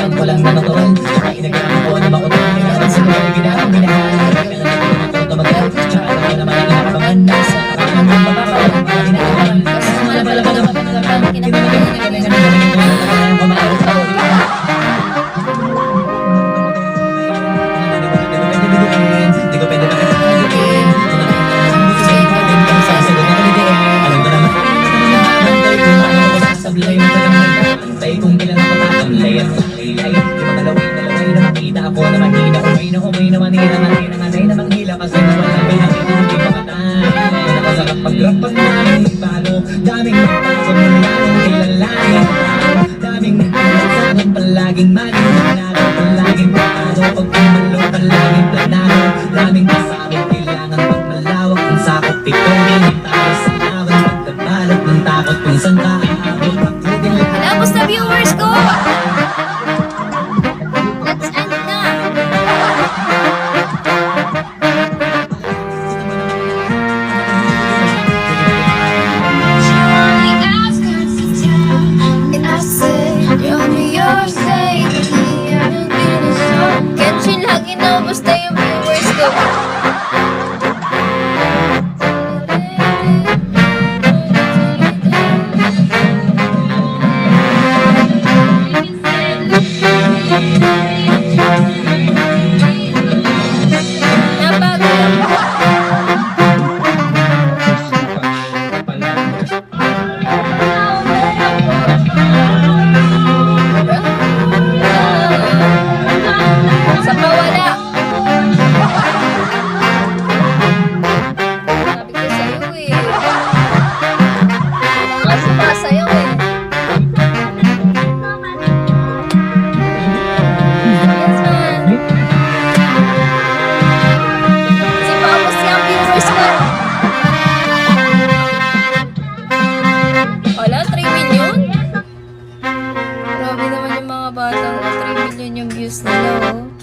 lang, walang natutunan. Tsaka inagahan ko na makutunan. Kailangan sa mga ginawang minahal. Kailangan ko tumagal. Tsaka alam ko naman ang inakabangan. Nasa kakalang ng mapapalang mga hinaabangan. Kasi malabalaban naman ang nalaman. Kinamagaling na galing na nagaling ko na nagalang kumaarot ako. Di ko pwede makakalitin. Sasagot na kalitin. Alam ko naman. Antay kung paano ko sasablay. Antay kung kailan ako tatamlay. At makalilay. Di makalaway na makita ako na mahina. Umay na manila. Manila nga na manghila. Kasi nawala may nakita. Hindi pa matay. Nakasarap pag-rap pag namin palo. Daming nagpasok ng lalong kilalain. Daming nagpasok palaging maling manalo. Palaging panalo. Pag pumalo palaging planado. Daming kasabit kailangan pag malawak. Ang sakop ikaw rin tayo sa lawan. Pagkabalot ng takot kung saan ka aabot. Tapos na viewers ko! Let's end na! Kenshin, lagi na basta yung viewers ko. Sa pawala. Sabi ko sa'yo eh. Kasi pa sa'yo eh. Yes, man. Si Pamos yung viewers ko. Wala, 3 million? Grabe naman yung mga batang 3 million yung views nila, oh.